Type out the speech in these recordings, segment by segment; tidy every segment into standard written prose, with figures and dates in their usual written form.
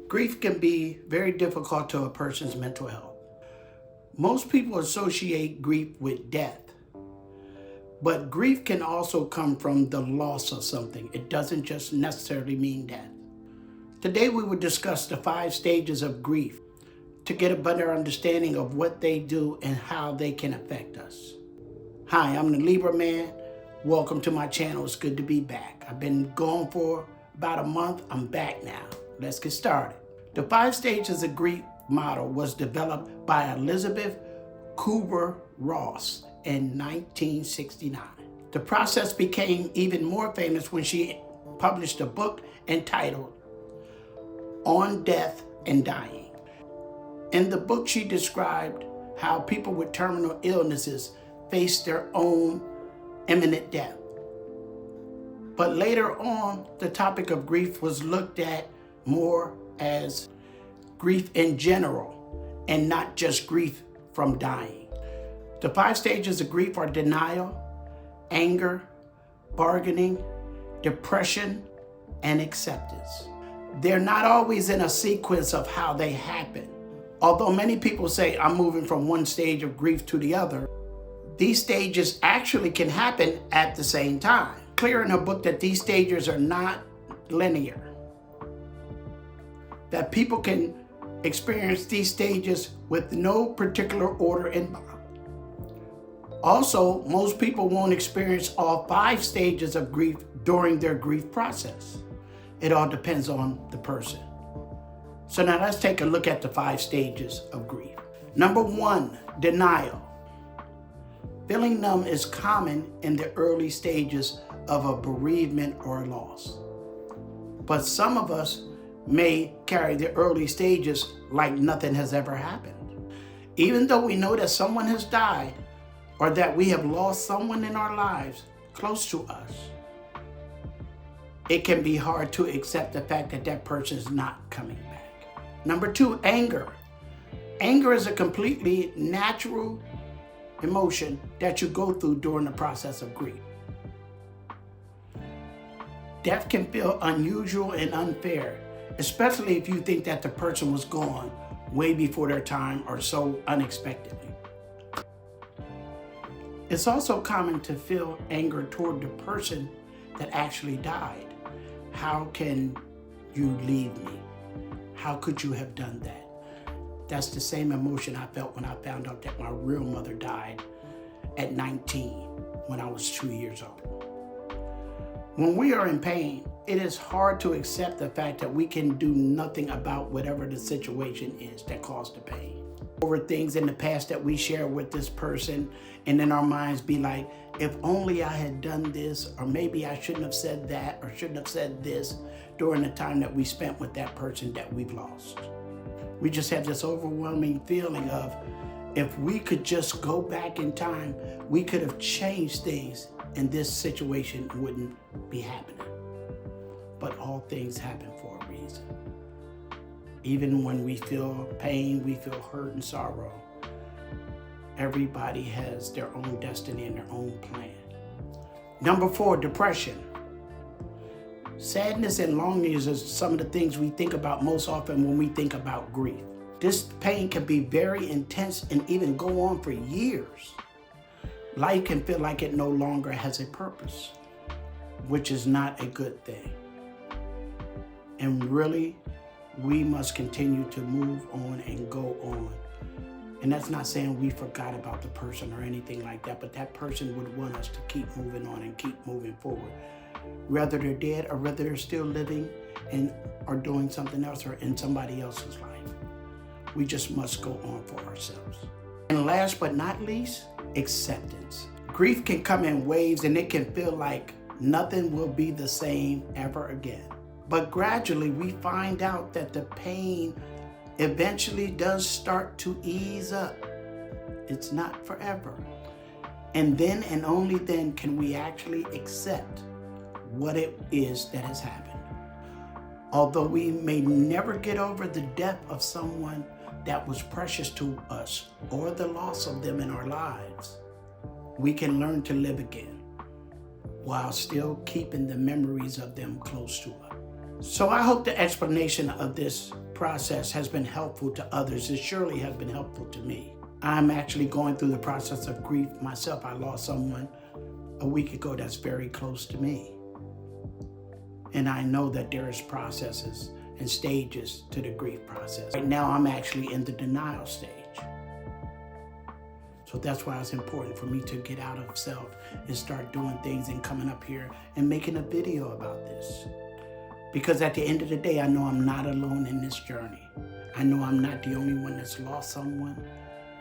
Grief can be very difficult to a person's mental health. Most people associate grief with death, but grief can also come from the loss of something. It doesn't just necessarily mean death. Today we will discuss the 5 stages of grief to get a better understanding of what they do and how they can affect us. Hi, I'm the Libra Man. Welcome to my channel. It's good to be back. I've been gone for about a month. I'm back now. Let's get started. The 5 stages of grief model was developed by Elizabeth Kubler-Ross in 1969. The process became even more famous when she published a book entitled On Death and Dying. In the book, she described how people with terminal illnesses face their own imminent death. But later on, the topic of grief was looked at more as grief in general and not just grief from dying. The 5 stages of grief are denial, anger, bargaining, depression, and acceptance. They're not always in a sequence of how they happen. Although many people say, I'm moving from one stage of grief to the other, these stages actually can happen at the same time. Clear in her book that these stages are not linear, that people can experience these stages with no particular order in mind. Also, most people won't experience all 5 stages of grief during their grief process. It all depends on the person. So now let's take a look at the 5 stages of grief. Number 1, denial. Feeling numb is common in the early stages of a bereavement or a loss. But some of us may carry the early stages like nothing has ever happened. Even though we know that someone has died or that we have lost someone in our lives close to us, it can be hard to accept the fact that that person is not coming back. Number 2, anger. Anger is a completely natural emotion that you go through during the process of grief. Death can feel unusual and unfair, especially if you think that the person was gone way before their time or so unexpectedly. It's also common to feel anger toward the person that actually died. How can you leave me? How could you have done that? That's the same emotion I felt when I found out that my real mother died at 19 when I was 2 years old. When we are in pain, it is hard to accept the fact that we can do nothing about whatever the situation is that caused the pain. Over things in the past that we share with this person, and in our minds be like, if only I had done this, or maybe I shouldn't have said that, or shouldn't have said this during the time that we spent with that person that we've lost. We just have this overwhelming feeling of, if we could just go back in time, we could have changed things and this situation wouldn't be happening. But all things happen for a reason. Even when we feel pain, we feel hurt and sorrow, everybody has their own destiny and their own plan. Number 4, depression. Sadness and longing is some of the things we think about most often when we think about grief. This pain can be very intense and even go on for years. Life can feel like it no longer has a purpose, which is not a good thing. And really, we must continue to move on and go on. And that's not saying we forgot about the person or anything like that, but that person would want us to keep moving on and keep moving forward. Whether they're dead or whether they're still living and are doing something else or in somebody else's life. We just must go on for ourselves. And last but not least, acceptance. Grief can come in waves and it can feel like nothing will be the same ever again. But gradually we find out that the pain eventually does start to ease up. It's not forever. And then and only then can we actually accept what it is that has happened. Although we may never get over the death of someone that was precious to us or the loss of them in our lives, we can learn to live again while still keeping the memories of them close to us. So I hope the explanation of this process has been helpful to others. It surely has been helpful to me. I'm actually going through the process of grief myself. I lost someone a week ago that's very close to me. And I know that there is processes and stages to the grief process. Right now, I'm actually in the denial stage. So that's why it's important for me to get out of self and start doing things and coming up here and making a video about this. Because at the end of the day, I know I'm not alone in this journey. I know I'm not the only one that's lost someone,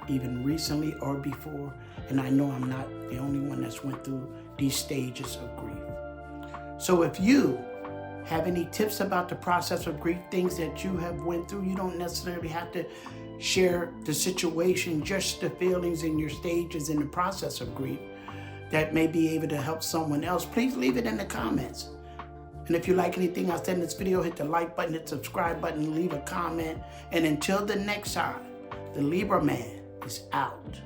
even recently or before. And I know I'm not the only one that's went through these stages of grief. So if you have any tips about the process of grief, things that you have went through, you don't necessarily have to share the situation, just the feelings and your stages in the process of grief that may be able to help someone else, please leave it in the comments. And if you like anything I said in this video, hit the like button, hit the subscribe button, leave a comment. And until the next time, the Libra Man is out.